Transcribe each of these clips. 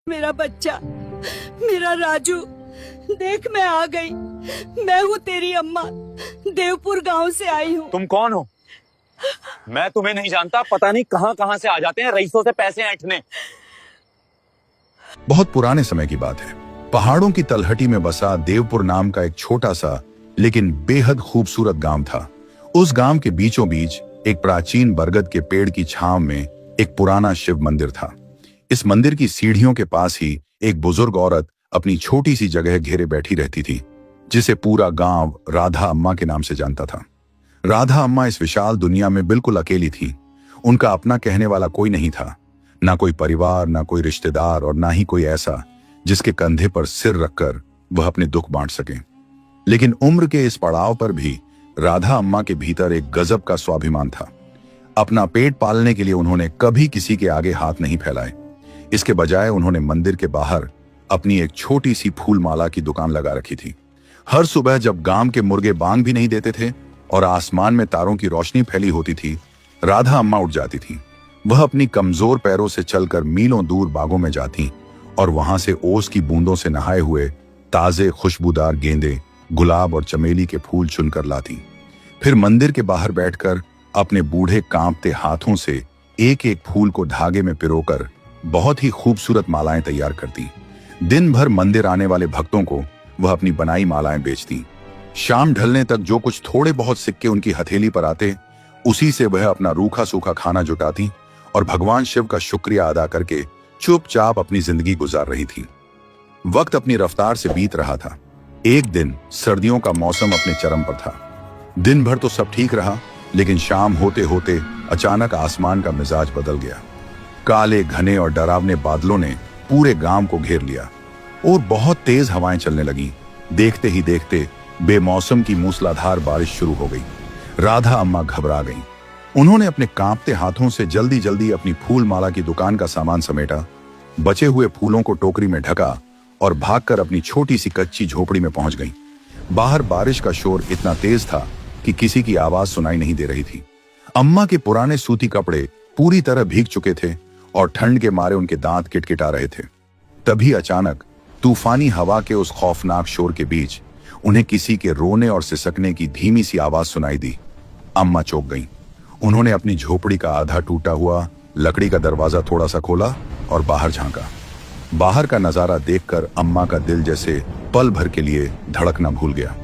मेरा बच्चा, मेरा राजू, देख मैं आ गई। मैं हूँ तेरी अम्मा, देवपुर गांव से आई हूँ। तुम कौन हो? मैं तुम्हें नहीं जानता। पता नहीं कहां कहां से आ जाते हैं रईसों से पैसे ऐंठने। बहुत पुराने समय की बात है। पहाड़ों की तलहटी में बसा देवपुर नाम का एक छोटा सा लेकिन बेहद खूबसूरत गांव था। उस गांव के बीचों बीच एक प्राचीन बरगद के पेड़ की छांव में एक पुराना शिव मंदिर था। इस मंदिर की सीढ़ियों के पास ही एक बुजुर्ग औरत अपनी छोटी सी जगह घेरे बैठी रहती थी, जिसे पूरा गांव राधा अम्मा के नाम से जानता था। राधा अम्मा इस विशाल दुनिया में बिल्कुल अकेली थी। उनका अपना कहने वाला कोई नहीं था, ना कोई परिवार, ना कोई रिश्तेदार और ना ही कोई ऐसा जिसके कंधे पर सिर रखकर वह अपने दुख बांट सके। लेकिन उम्र के इस पड़ाव पर भी राधा अम्मा के भीतर एक गजब का स्वाभिमान था। अपना पेट पालने के लिए उन्होंने कभी किसी के आगे हाथ नहीं फैलाए। इसके बजाय उन्होंने मंदिर के बाहर अपनी एक छोटी सी फूल माला की दुकान लगा रखी थी। हर सुबह जब गांव के मुर्गे बांग भी नहीं देते थे और आसमान में तारों की रोशनी फैली होती थी, राधा अम्मा उठ जाती थी। वह अपनी कमजोर पैरों से चलकर मीलों दूर बागों में जाती और वहां से ओस की बूंदों से नहाए हुए ताजे खुशबूदार गेंदे, गुलाब और चमेली के फूल चुनकर लाती। फिर मंदिर के बाहर बैठकर अपने बूढ़े कांपते हाथों से एक एक फूल को धागे में पिरोकर बहुत ही खूबसूरत मालाएं तैयार करती। दिन भर मंदिर आने वाले भक्तों को वह अपनी बनाई मालाएं बेचती। शाम ढलने तक जो कुछ थोड़े बहुत सिक्के उनकी हथेली पर आते, उसी से वह अपना रूखा सूखा खाना जुटाती और भगवान शिव का शुक्रिया अदा करके चुपचाप अपनी जिंदगी गुजार रही थी। वक्त अपनी रफ्तार से बीत रहा था। एक दिन सर्दियों का मौसम अपने चरम पर था। दिन भर तो सब ठीक रहा, लेकिन शाम होते होते अचानक आसमान का मिजाज बदल गया। काले घने और डरावने बादलों ने पूरे गांव को घेर लिया और बहुत तेज हवाएं चलने लगीं। देखते ही देखते बेमौसम की मूसलाधार बारिश शुरू हो गई। राधा अम्मा घबरा गईं। उन्होंने अपने कांपते हाथों से जल्दी जल्दी अपनी फूल माला की दुकान का सामान समेटा, बचे हुए फूलों को टोकरी में ढका और भागकर अपनी छोटी सी कच्ची झोपड़ी में पहुंच गईं। बाहर बारिश का शोर इतना तेज था कि किसी की आवाज सुनाई नहीं दे रही थी। अम्मा के पुराने सूती कपड़े पूरी तरह भीग चुके थे और ठंड के मारे उनके दांत किटकिटा रहे थे। तभी अचानक तूफानी हवा के उस खौफनाक शोर के बीच उन्हें किसी के रोने और सिसकने की धीमी सी आवाज सुनाई दी। अम्मा चौंक गईं। उन्होंने अपनी झोपड़ी का आधा टूटा हुआ लकड़ी का दरवाजा थोड़ा सा खोला और बाहर झांका। बाहर का नजारा देखकर अम्मा का दिल जैसे पल भर के लिए धड़कना भूल गया।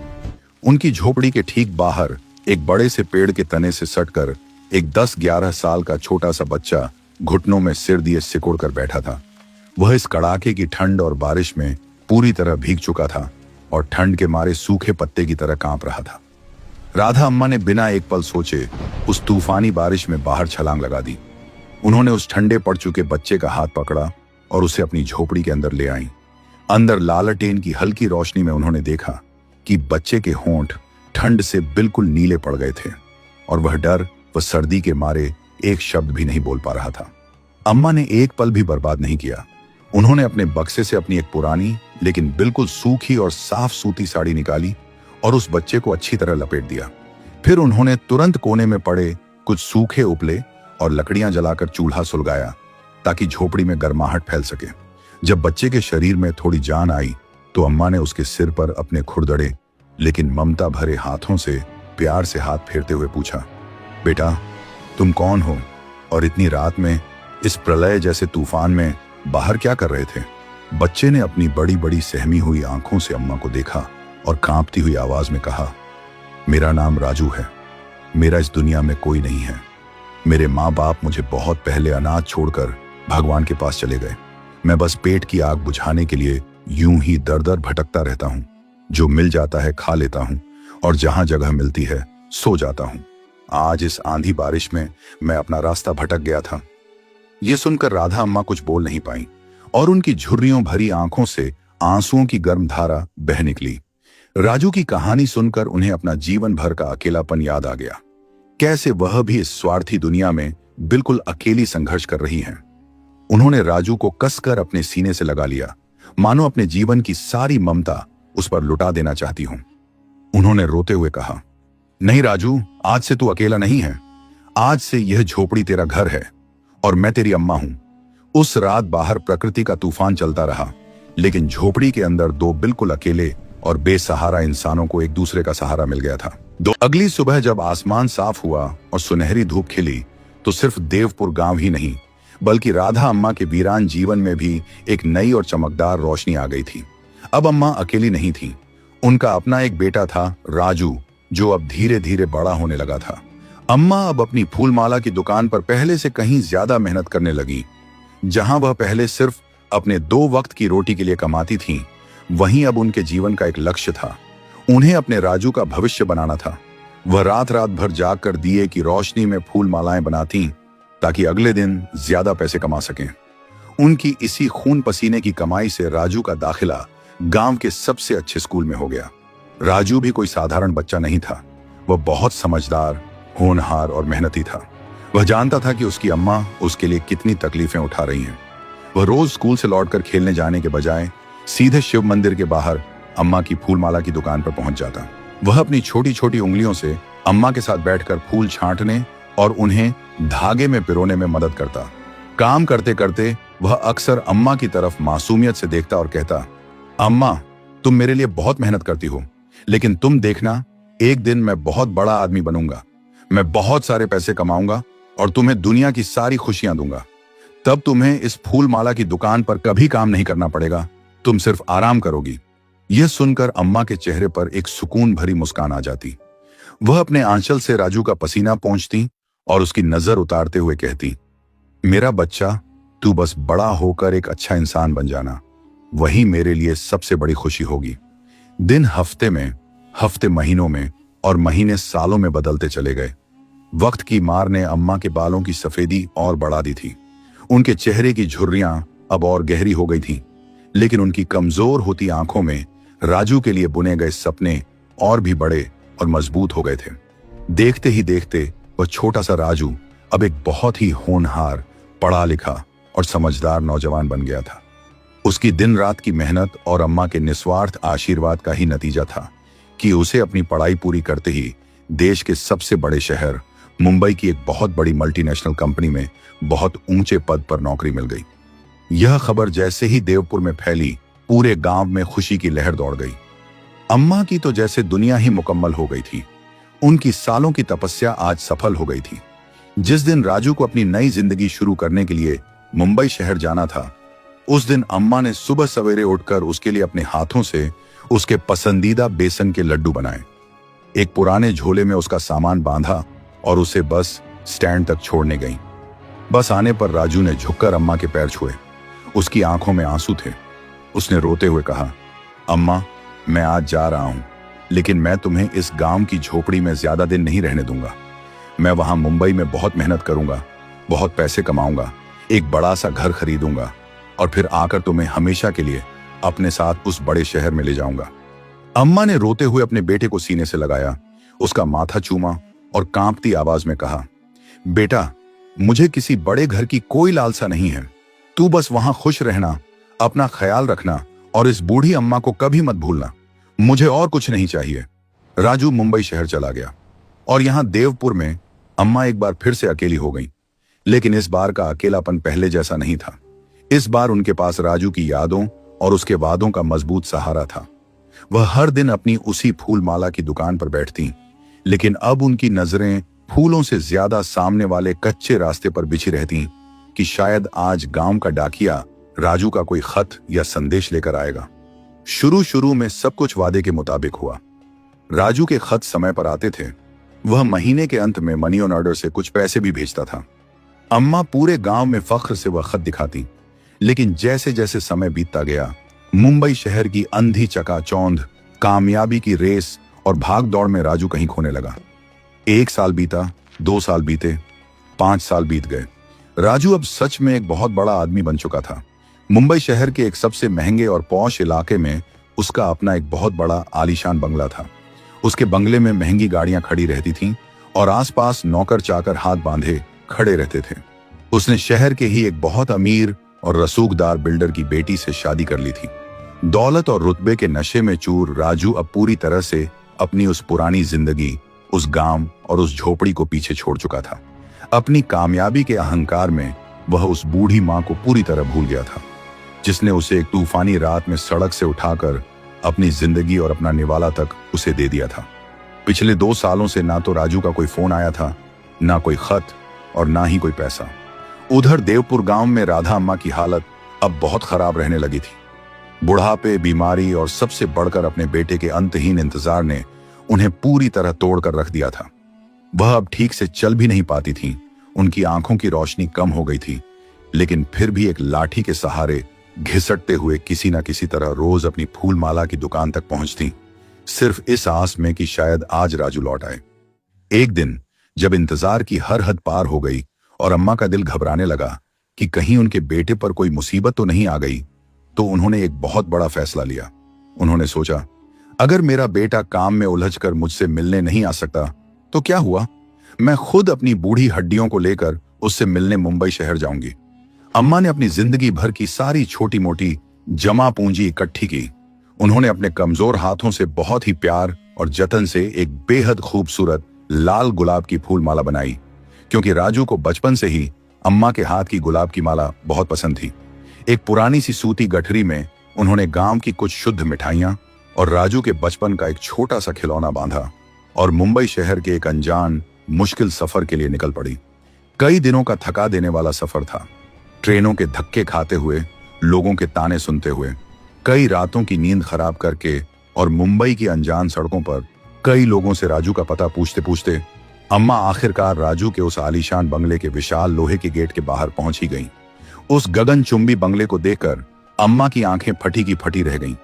उनकी झोपड़ी के ठीक बाहर एक बड़े से पेड़ के तने से सटकर एक 10-11 साल का छोटा सा बच्चा घुटनों में सिर दिए सिकुड़ कर बैठा था। वह इस कड़ाके की ठंड और बारिश में पूरी तरह भीग चुका था और ठंड के मारे सूखे पत्ते की तरह कांप रहा था। राधा अम्मा ने बिना एक पल सोचे उस तूफानी बारिश में बाहर छलांग लगा दी। उन्होंने उस ठंडे पड़ चुके बच्चे का हाथ पकड़ा और उसे अपनी झोपड़ी के अंदर ले आईं। अंदर लालटेन की हल्की रोशनी में उन्होंने देखा कि बच्चे के होंठ ठंड से बिल्कुल नीले पड़ गए थे और वह डर व सर्दी के मारे एक शब्द भी नहीं बोल पा रहा था। अम्मा ने एक पल भी बर्बाद नहीं किया। उन्होंने अपने बक्से से अपनी एक पुरानी लेकिन बिल्कुल सूखी और साफ सूती साड़ी निकाली और उस बच्चे को अच्छी तरह लपेट दिया। फिर उन्होंने तुरंत कोने में पड़े कुछ सूखे उपले और लकड़ियां जलाकर चूल्हा सुलगाया ताकि झोपड़ी में गर्माहट फैल सके। जब बच्चे के शरीर में थोड़ी जान आई तो अम्मा ने उसके सिर पर अपने खुरदड़े लेकिन ममता भरे हाथों से प्यार से हाथ फेरते हुए पूछा, बेटा तुम कौन हो और इतनी रात में इस प्रलय जैसे तूफान में बाहर क्या कर रहे थे? बच्चे ने अपनी बड़ी बड़ी सहमी हुई आंखों से अम्मा को देखा और कांपती हुई आवाज में कहा, मेरा नाम राजू है। मेरा इस दुनिया में कोई नहीं है। मेरे माँ बाप मुझे बहुत पहले अनाथ छोड़कर भगवान के पास चले गए। मैं बस पेट की आग बुझाने के लिए यूं ही दर दर भटकता रहता हूँ। जो मिल जाता है खा लेता हूँ और जहां जगह मिलती है सो जाता हूँ। आज इस आंधी बारिश में मैं अपना रास्ता भटक गया था। ये सुनकर राधा अम्मा कुछ बोल नहीं पाई और उनकी झुर्रियों भरी आंखों से आंसुओं की गर्म धारा बह निकली। राजू की कहानी सुनकर उन्हें अपना जीवन भर का अकेलापन याद आ गया। कैसे वह भी इस स्वार्थी दुनिया में बिल्कुल अकेली संघर्ष कर रही हैं। उन्होंने राजू को कसकर अपने सीने से लगा लिया, मानो अपने जीवन की सारी ममता उस पर लुटा देना चाहती हूं। उन्होंने रोते हुए कहा, नहीं राजू, आज से तू अकेला नहीं है। आज से यह झोपड़ी तेरा घर है और मैं तेरी अम्मा हूं। उस रात बाहर प्रकृति का तूफान चलता रहा, लेकिन झोपड़ी के अंदर दो बिल्कुल अकेले और बेसहारा इंसानों को एक दूसरे का सहारा मिल गया था। अगली सुबह जब आसमान साफ हुआ और सुनहरी धूप खिली, तो सिर्फ देवपुर गांव ही नहीं बल्कि राधा अम्मा के वीरान जीवन में भी एक नई और चमकदार रोशनी आ गई थी। अब अम्मा अकेली नहीं थी, उनका अपना एक बेटा था राजू, जो अब धीरे धीरे बड़ा होने लगा था। अम्मा अब अपनी फूलमाला की दुकान पर पहले से कहीं ज्यादा मेहनत करने लगी। जहां वह पहले सिर्फ अपने 2 वक्त की रोटी के लिए कमाती थीं, वहीं अब उनके जीवन का एक लक्ष्य था। उन्हें अपने राजू का भविष्य बनाना था। वह रात रात भर जागकर दिए की रोशनी में फूल मालाएं बनाती ताकि अगले दिन ज्यादा पैसे कमा सकें। उनकी इसी खून पसीने की कमाई से राजू का दाखिला गांव के सबसे अच्छे स्कूल में हो गया। राजू भी कोई साधारण बच्चा नहीं था, वह बहुत समझदार, होनहार और मेहनती था। वह जानता था कि उसकी अम्मा उसके लिए कितनी तकलीफें उठा रही हैं। वह रोज स्कूल से लौटकर खेलने जाने के बजाय सीधे शिव मंदिर के बाहर अम्मा की फूलमाला की दुकान पर पहुंच जाता। वह अपनी छोटी छोटी उंगलियों से अम्मा के साथ बैठकर फूल छांटने और उन्हें धागे में पिरोने में मदद करता। काम करते करते वह अक्सर अम्मा की तरफ मासूमियत से देखता और कहता, अम्मा, तुम मेरे लिए बहुत मेहनत करती हो, लेकिन तुम देखना, एक दिन मैं बहुत बड़ा आदमी बनूंगा। मैं बहुत सारे पैसे कमाऊंगा और तुम्हें दुनिया की सारी खुशियां दूंगा। तब तुम्हें इस फूलमाला की दुकान पर कभी काम नहीं करना पड़ेगा, तुम सिर्फ आराम करोगी। यह सुनकर अम्मा के चेहरे पर एक सुकून भरी मुस्कान आ जाती। वह अपने आंचल से राजू का पसीना पोंछती और उसकी नजर उतारते हुए कहती, मेरा बच्चा, तू बस बड़ा होकर एक अच्छा इंसान बन जाना, वही मेरे लिए सबसे बड़ी खुशी होगी। दिन हफ्ते में, हफ्ते महीनों में और महीने सालों में बदलते चले गए। वक्त की मार ने अम्मा के बालों की सफेदी और बढ़ा दी थी। उनके चेहरे की झुर्रियां अब और गहरी हो गई थीं, लेकिन उनकी कमजोर होती आंखों में राजू के लिए बुने गए सपने और भी बड़े और मजबूत हो गए थे। देखते ही देखते वह छोटा सा राजू अब एक बहुत ही होनहार, पढ़ा लिखा और समझदार नौजवान बन गया था। उसकी दिन रात की मेहनत और अम्मा के निस्वार्थ आशीर्वाद का ही नतीजा था कि उसे अपनी पढ़ाई पूरी करते ही देश के सबसे बड़े शहर मुंबई की एक बहुत बड़ी मल्टीनेशनल कंपनी में बहुत ऊंचे पद पर नौकरी मिल गई। यह खबर जैसे ही देवपुर में फैली, पूरे गांव में खुशी की लहर दौड़ गई। अम्मा की तो जैसे दुनिया ही मुकम्मल हो गई थी। उनकी सालों की तपस्या आज सफल हो गई थी। जिस दिन राजू को अपनी नई जिंदगी शुरू करने के लिए मुंबई शहर जाना था, उस दिन अम्मा ने सुबह सवेरे उठकर उसके लिए अपने हाथों से उसके पसंदीदा बेसन के लड्डू बनाए। एक पुराने झोले में उसका सामान बांधा और उसे बस स्टैंड तक छोड़ने गई। बस आने पर राजू ने झुककर अम्मा के पैर छुए। उसकी आंखों में आंसू थे। उसने रोते हुए कहा, अम्मा, मैं आज जा रहा हूं, लेकिन मैं तुम्हें इस गांव की झोपड़ी में ज्यादा दिन नहीं रहने दूंगा। मैं वहां मुंबई में बहुत मेहनत करूंगा, बहुत पैसे कमाऊंगा, एक बड़ा सा घर खरीदूंगा और फिर आकर तुम्हें हमेशा के लिए अपने साथ उस बड़े शहर में ले जाऊंगा। अम्मा ने रोते हुए अपने बेटे को सीने से लगाया, उसका माथा चूमा और कांपती आवाज में कहा, बेटा, मुझे किसी बड़े घर की कोई लालसा नहीं है। तू बस वहां खुश रहना, अपना ख्याल रखना और इस बूढ़ी अम्मा को कभी मत भूलना। मुझे और कुछ नहीं चाहिए। राजू मुंबई शहर चला गया और यहां देवपुर में अम्मा एक बार फिर से अकेली हो गई। लेकिन इस बार का अकेलापन पहले जैसा नहीं था। इस बार उनके पास राजू की यादों और उसके वादों का मजबूत सहारा था। वह हर दिन अपनी उसी फूलमाला की दुकान पर बैठती, लेकिन अब उनकी नजरें फूलों से ज्यादा सामने वाले कच्चे रास्ते पर बिछी रहती कि शायद आज गांव का डाकिया राजू का कोई खत या संदेश लेकर आएगा। शुरू शुरू में सब कुछ वादे के मुताबिक हुआ। राजू के खत समय पर आते थे। वह महीने के अंत में मनी ऑन ऑर्डर से कुछ पैसे भी भेजता था। अम्मा पूरे गांव में फख्र से वह खत दिखाती। लेकिन जैसे जैसे समय बीतता गया, मुंबई शहर की अंधी चकाचौंध, कामयाबी की रेस और भाग दौड़ में राजू कहीं खोने लगा। 1 साल बीता, 2 साल बीते, 5 साल बीत गए। राजू अब सच में एक बहुत बड़ा आदमी बन चुका था। मुंबई शहर के एक सबसे महंगे और पौश इलाके में उसका अपना एक बहुत बड़ा आलीशान बंगला था। उसके बंगले में महंगी गाड़ियां खड़ी रहती थीं और आसपास नौकर चाकर हाथ बांधे खड़े रहते थे। उसने शहर के ही एक बहुत अमीर और रसूखदार बिल्डर की बेटी से शादी कर ली थी। दौलत और रुतबे के नशे में चूर राजू अब पूरी तरह से अपनी उस पुरानी जिंदगी, उस गांव और उस झोपड़ी को पीछे छोड़ चुका था। अपनी कामयाबी के अहंकार में वह उस बूढ़ी मां को पूरी तरह भूल गया था, जिसने उसे एक तूफानी रात में सड़क से उठाकर अपनी जिंदगी और अपना निवाला तक उसे दे दिया था। पिछले 2 सालों से ना तो राजू का कोई फोन आया था, ना कोई खत और ना ही कोई पैसा। उधर देवपुर गांव में राधा अम्मा की हालत अब बहुत खराब रहने लगी थी। बुढ़ापे, बीमारी और सबसे बढ़कर अपने बेटे के अंतहीन इंतजार ने उन्हें पूरी तरह तोड़कर रख दिया था। वह अब ठीक से चल भी नहीं पाती थी, उनकी आंखों की रोशनी कम हो गई थी, लेकिन फिर भी एक लाठी के सहारे घिसटते हुए किसी न किसी तरह रोज अपनी फूल माला की दुकान तक पहुंचती, सिर्फ इस आस में कि शायद आज राजू लौट आए। एक दिन जब इंतजार की हर हद पार हो गई और अम्मा का दिल घबराने लगा कि कहीं उनके बेटे पर कोई मुसीबत तो नहीं आ गई, तो उन्होंने एक बहुत बड़ा फैसला लिया। उन्होंने सोचा, अगर मेरा बेटा काम में उलझकर मुझसे मिलने नहीं आ सकता तो क्या हुआ, मैं खुद अपनी बूढ़ी हड्डियों को लेकर उससे मिलने मुंबई शहर जाऊंगी। अम्मा ने अपनी जिंदगी भर की सारी छोटी मोटी जमा पूंजी इकट्ठी की। उन्होंने अपने कमजोर हाथों से बहुत ही प्यार और जतन से एक बेहद खूबसूरत लाल गुलाब की फूल माला बनाई, क्योंकि राजू को बचपन से ही अम्मा के हाथ की गुलाब की माला बहुत पसंद थी। एक पुरानी सी सूती गठरी में उन्होंने गांव की कुछ शुद्ध मिठाइयां और राजू के बचपन का एक छोटा सा खिलौना बांधा और मुंबई शहर के एक अनजान मुश्किल सफर के लिए निकल पड़ी। कई दिनों का थका देने वाला सफर था, ट्रेनों के धक्के खाते हुए, लोगों के ताने सुनते हुए, कई रातों की नींद खराब करके और मुंबई की अनजान सड़कों पर कई लोगों से राजू का पता पूछते पूछते अम्मा आखिरकार राजू के उस आलीशान बंगले के विशाल लोहे के गेट के बाहर पहुंच ही गईं। उस गगनचुंबी बंगले को देखकर अम्मा की आंखें फटी की फटी रह गईं।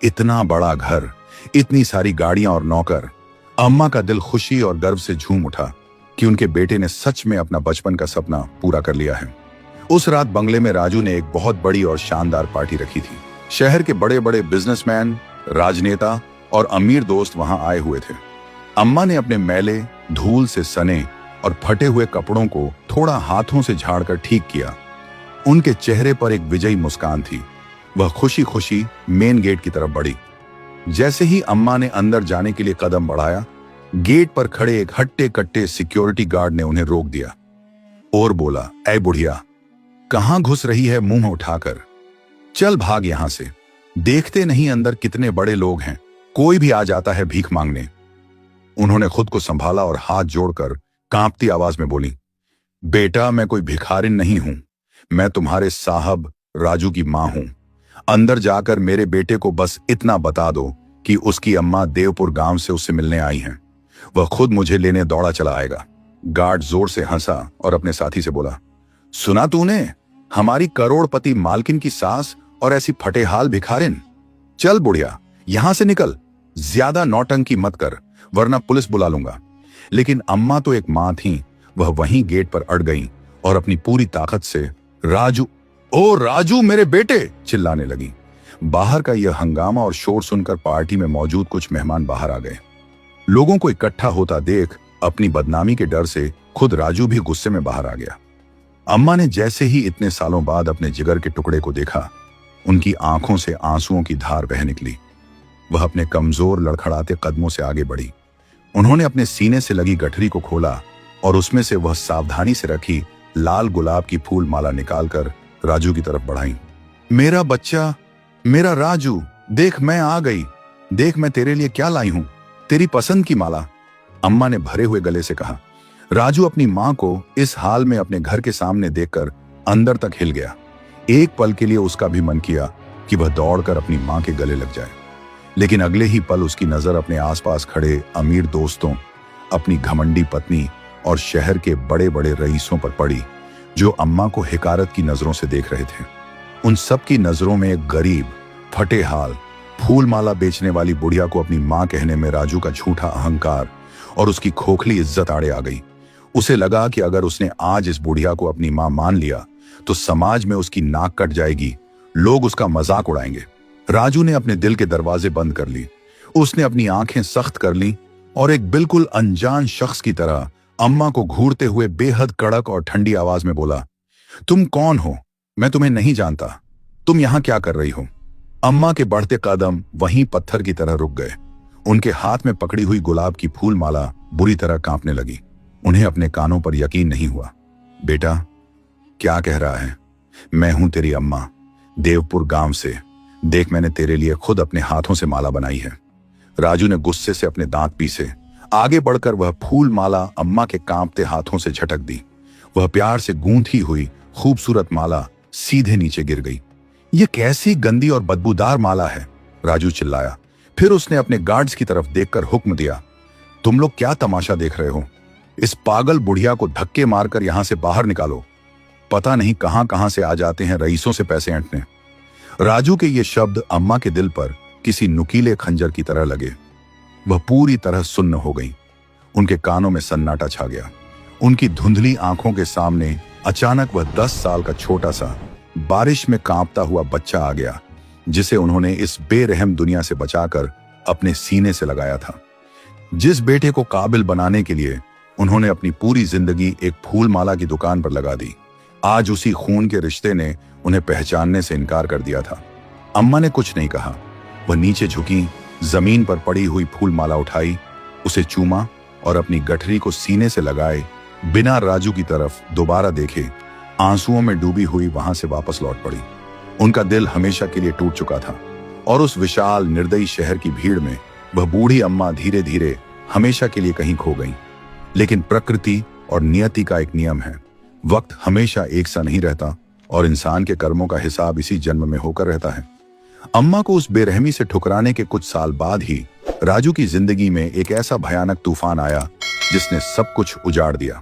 इतना बड़ा घर, इतनी सारी गाड़ियां और नौकर। अम्मा का दिल खुशी और गर्व से झूम उठा कि उनके बेटे ने सच में अपना बचपन का सपना पूरा कर लिया है। उस रात बंगले में राजू ने एक बहुत बड़ी और शानदार पार्टी रखी थी। शहर के बड़े बड़े बिजनेसमैन, राजनेता और अमीर दोस्त वहां आए हुए थे। अम्मा ने अपने मैले, धूल से सने और फटे हुए कपड़ों को थोड़ा हाथों से झाड़कर ठीक किया। उनके चेहरे पर एक विजयी मुस्कान थी। वह खुशी खुशी मेन गेट की तरफ बढ़ी। जैसे ही अम्मा ने अंदर जाने के लिए कदम बढ़ाया, गेट पर खड़े एक हट्टे कट्टे सिक्योरिटी गार्ड ने उन्हें रोक दिया और बोला, ऐ बुढ़िया, कहां घुस रही है मुंह उठाकर? चल भाग यहां से। देखते नहीं अंदर कितने बड़े लोग हैं, कोई भी आ जाता है भीख मांगने। उन्होंने खुद को संभाला और हाथ जोड़कर कांपती आवाज में बोली, बेटा, मैं कोई भिखारिन नहीं हूं, मैं तुम्हारे साहब राजू की मां हूं। अंदर जाकर मेरे बेटे को बस इतना बता दो कि उसकी अम्मा देवपुर गांव से उससे मिलने आई हैं। वह खुद मुझे लेने दौड़ा चला आएगा। गार्ड जोर से हंसा और अपने साथी से बोला, सुना तूने, हमारी करोड़पति मालकिन की सास और ऐसी फटेहाल भिखारिन? चल बुढ़िया, यहां से निकल, ज्यादा नौटंकी मत कर, वरना पुलिस बुला लूंगा। लेकिन अम्मा तो एक मां थी, वह वहीं गेट पर अड़ गईं और अपनी पूरी ताकत से राजू, ओ राजू मेरे बेटे, चिल्लाने लगी। बाहर का यह हंगामा और शोर सुनकर पार्टी में मौजूद कुछ मेहमान बाहर आ गए। लोगों को इकट्ठा होता देख अपनी बदनामी के डर से खुद राजू भी गुस्से में बाहर आ गया। अम्मा ने जैसे ही इतने सालों बाद अपने जिगर के टुकड़े को देखा, उनकी आंखों से आंसुओं की धार बह निकली। वह अपने कमजोर लड़खड़ाते कदमों से आगे बढ़ी। उन्होंने अपने सीने से लगी गठरी को खोला और उसमें से वह सावधानी से रखी लाल गुलाब की फूल माला निकालकर राजू की तरफ बढ़ाई। मेरा बच्चा, मेरा राजू, देख मैं आ गई, देख मैं तेरे लिए क्या लाई हूं, तेरी पसंद की माला। अम्मा ने भरे हुए गले से कहा। राजू अपनी मां को इस हाल में अपने घर के सामने देखकर अंदर तक हिल गया। एक पल के लिए उसका भी मन किया कि वह दौड़कर अपनी मां के गले लग जाए, लेकिन अगले ही पल उसकी नजर अपने आसपास खड़े अमीर दोस्तों, अपनी घमंडी पत्नी और शहर के बड़े बड़े रईसों पर पड़ी, जो अम्मा को हिकारत की नजरों से देख रहे थे। उन सब की नजरों में एक गरीब, फटे हाल, फूल माला बेचने वाली बुढ़िया को अपनी मां कहने में राजू का झूठा अहंकार और उसकी खोखली इज्जत आड़े आ गई। उसे लगा कि अगर उसने आज इस बुढ़िया को अपनी मां मान लिया तो समाज में उसकी नाक कट जाएगी, लोग उसका मजाक उड़ाएंगे। राजू ने अपने दिल के दरवाजे बंद कर ली। उसने अपनी आंखें सख्त कर ली और एक बिल्कुल अनजान शख्स की तरह अम्मा को घूरते हुए बेहद कड़क और ठंडी आवाज में बोला, तुम कौन हो? मैं तुम्हें नहीं जानता। तुम यहां क्या कर रही हो? अम्मा के बढ़ते कदम वहीं पत्थर की तरह रुक गए। उनके हाथ में पकड़ी हुई गुलाब की फूल माला बुरी तरह कांपने लगी। उन्हें अपने कानों पर यकीन नहीं हुआ। बेटा, क्या कह रहा है? मैं हूं तेरी अम्मा, देवपुर गांव से। देख, मैंने तेरे लिए खुद अपने हाथों से माला बनाई है। राजू ने गुस्से से अपने दांत पीसे। आगे बढ़कर वह फूल माला अम्मा के कांपते हाथों से झटक दी। वह प्यार से गूंथी हुई खूबसूरत माला सीधे नीचे गिर गई। यह कैसी गंदी और बदबूदार माला है? राजू चिल्लाया। फिर उसने अपने गार्ड्स की तरफ देखकर हुक्म दिया, तुम लोग क्या तमाशा देख रहे हो? इस पागल बुढ़िया को धक्के मारकर यहां से बाहर निकालो। पता नहीं कहां कहां से आ जाते हैं रईसों से पैसे ऐंठने। राजू के ये शब्द अम्मा के दिल पर किसी नुकीले खंजर की तरह लगे। वह पूरी तरह सुन्न हो गई। उनके कानों में सन्नाटा छा गया। उनकी धुंधली आंखों के सामने अचानक वह 10 साल का छोटा सा बारिश में कांपता हुआ बच्चा आ गया, जिसे उन्होंने इस बेरहम दुनिया से बचाकर अपने सीने से लगाया था। जिस बेटे को काबिल बनाने के लिए उन्होंने अपनी पूरी जिंदगी एक फूल माला की दुकान पर लगा दी, आज उसी खून के रिश्ते ने उन्हें पहचानने से इनकार कर दिया था। अम्मा ने कुछ नहीं कहा। वह नीचे झुकी, जमीन पर पड़ी हुई फूल माला उठाई, उसे चूमा और अपनी गठरी को सीने से लगाए बिना राजू की तरफ दोबारा देखे आंसुओं में डूबी हुई वहां से वापस लौट पड़ी। उनका दिल हमेशा के लिए टूट चुका था और उस विशाल निर्दयी शहर की भीड़ में वह बूढ़ी अम्मा धीरे धीरे हमेशा के लिए कहीं खो गई। लेकिन प्रकृति और नियति का एक नियम है, वक्त हमेशा एक सा नहीं रहता और इंसान के कर्मों का हिसाब इसी जन्म में होकर रहता है। अम्मा को उस बेरहमी से ठुकराने के कुछ साल बाद ही राजू की जिंदगी में एक ऐसा भयानक तूफान आया जिसने सब कुछ उजाड़ दिया।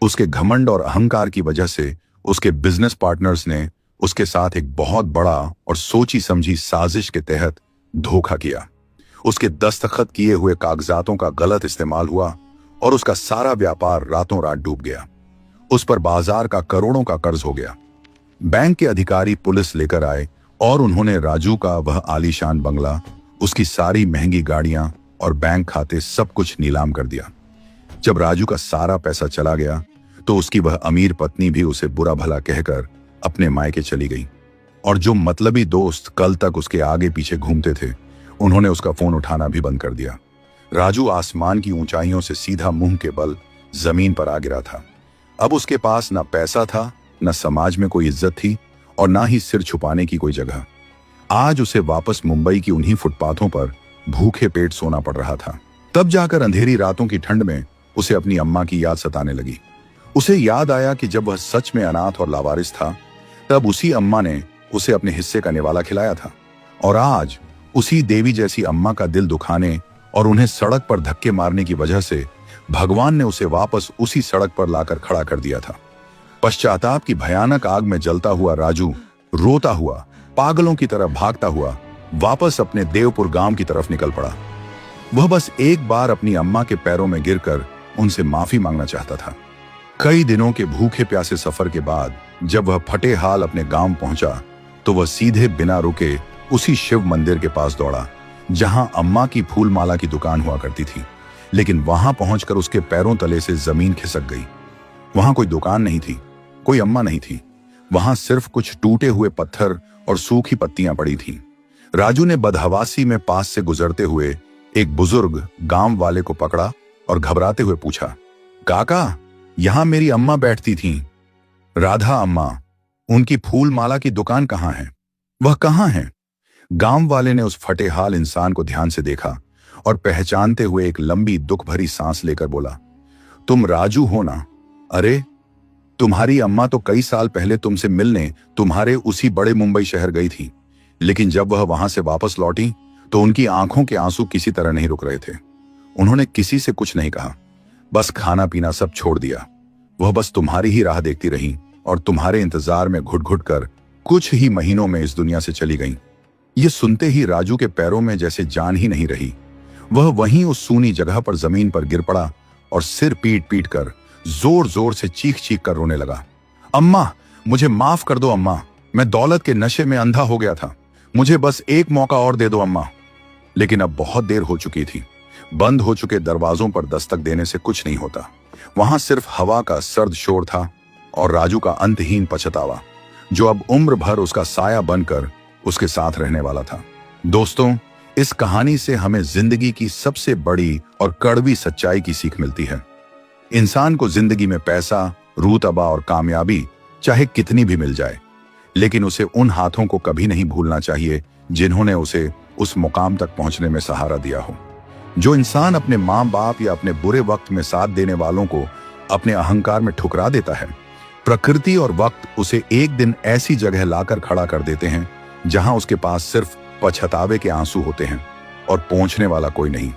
उसके घमंड और अहंकार की वजह से उसके बिजनेस पार्टनर्स ने उसके साथ एक बहुत बड़ा और सोची समझी साजिश के तहत धोखा किया। उसके दस्तखत किए हुए कागजातों का गलत इस्तेमाल हुआ और उसका सारा व्यापार रातों रात डूब गया। उस पर बाजार का करोड़ों का कर्ज हो गया। बैंक के अधिकारी पुलिस लेकर आए और उन्होंने राजू का वह आलीशान बंगला, उसकी सारी महंगी गाड़ियां और बैंक खाते सब कुछ नीलाम कर दिया। जब राजू का सारा पैसा चला गया तो उसकी वह अमीर पत्नी भी उसे बुरा भला कहकर अपने मायके चली गई और जो मतलबी दोस्त कल तक उसके आगे पीछे घूमते थे, उन्होंने उसका फोन उठाना भी बंद कर दिया। राजू आसमान की ऊंचाइयों से सीधा मुंह के बल जमीन पर आ गिरा था। अब उसके पास न पैसा था, न समाज में कोई इज्जत थी और ना ही सिर छुपाने की कोई जगह। आज उसे वापस मुंबई की उन्हीं फुटपाथों पर भूखे पेट सोना पड़ रहा था। तब जाकर अंधेरी रातों की ठंड में उसे अपनी अम्मा की याद सताने लगी। उसे याद आया कि जब वह सच में अनाथ और लावारिस था, तब उसी अम्मा ने उसे अपने हिस्से का निवाला खिलाया था और आज उसी देवी जैसी अम्मा का दिल दुखाने और उन्हें सड़क पर धक्के मारने की वजह से भगवान ने उसे वापस उसी सड़क पर लाकर खड़ा कर दिया था। पश्चाताप की भयानक आग में जलता हुआ राजू रोता हुआ, पागलों की तरह भागता हुआ वापस अपने देवपुर गांव की तरफ निकल पड़ा। वह बस एक बार अपनी अम्मा के पैरों में गिरकर उनसे माफी मांगना चाहता था। कई दिनों के भूखे प्यासे सफर के बाद जब वह फटे हाल अपने गांव पहुंचा तो वह सीधे बिना रुके उसी शिव मंदिर के पास दौड़ा जहां अम्मा की फूल माला की दुकान हुआ करती थी। लेकिन वहां पहुंचकर उसके पैरों तले से जमीन खिसक गई। वहां कोई दुकान नहीं थी, कोई अम्मा नहीं थी। वहां सिर्फ कुछ टूटे हुए पत्थर और सूखी पत्तियां पड़ी थीं। राजू ने बदहवासी में पास से गुजरते हुए एक बुजुर्ग गांव वाले को पकड़ा और घबराते हुए पूछा, काका, यहां मेरी अम्मा बैठती थीं, राधा अम्मा, उनकी फूल माला की दुकान कहां है? वह कहां है? गांव वाले ने उस फटे हाल इंसान को ध्यान से देखा और पहचानते हुए एक लंबी दुख भरी सांस लेकर बोला, तुम राजू हो ना? अरे, तुम्हारी अम्मा तो कई साल पहले तुमसे मिलने तुम्हारे उसी बड़े मुंबई शहर गई थी, लेकिन जब वह वहां से वापस लौटी तो उनकी आंखों के आंसू किसी तरह नहीं रुक रहे थे। उन्होंने किसी से कुछ नहीं कहा, बस खाना पीना सब छोड़ दिया। वह बस तुम्हारी ही राह देखती रही और तुम्हारे इंतजार में घुट घुट कर कुछ ही महीनों में इस दुनिया से चली गई। ये सुनते ही राजू के पैरों में जैसे जान ही नहीं रही। वह वहीं उस सूनी जगह पर जमीन पर गिर पड़ा और सिर पीट पीट कर जोर जोर से चीख चीख कर रोने लगा। अम्मा, मुझे माफ कर दो अम्मा, मैं दौलत के नशे में अंधा हो गया था, मुझे बस एक मौका और दे दो अम्मा। लेकिन अब बहुत देर हो चुकी थी। बंद हो चुके दरवाजों पर दस्तक देने से कुछ नहीं होता। वहां सिर्फ हवा का सर्द शोर था और राजू का अंतहीन पछतावा, जो अब उम्र भर उसका साया बनकर उसके साथ रहने वाला था। दोस्तों, इस कहानी से हमें जिंदगी की सबसे बड़ी और कड़वी सच्चाई की सीख मिलती है। इंसान को जिंदगी में पैसा, रुतबा और कामयाबी चाहे कितनी भी मिल जाए, लेकिन उसे उन हाथों को कभी नहीं भूलना चाहिए जिन्होंने उसे उस मुकाम तक पहुंचने में सहारा दिया हो। जो इंसान अपने माँ बाप या अपने बुरे वक्त में साथ देने वालों को अपने अहंकार में ठुकरा देता है, प्रकृति और वक्त उसे एक दिन ऐसी जगह लाकर खड़ा कर देते हैं जहां उसके पास सिर्फ पछतावे के आंसू होते हैं और पहुंचने वाला कोई नहीं।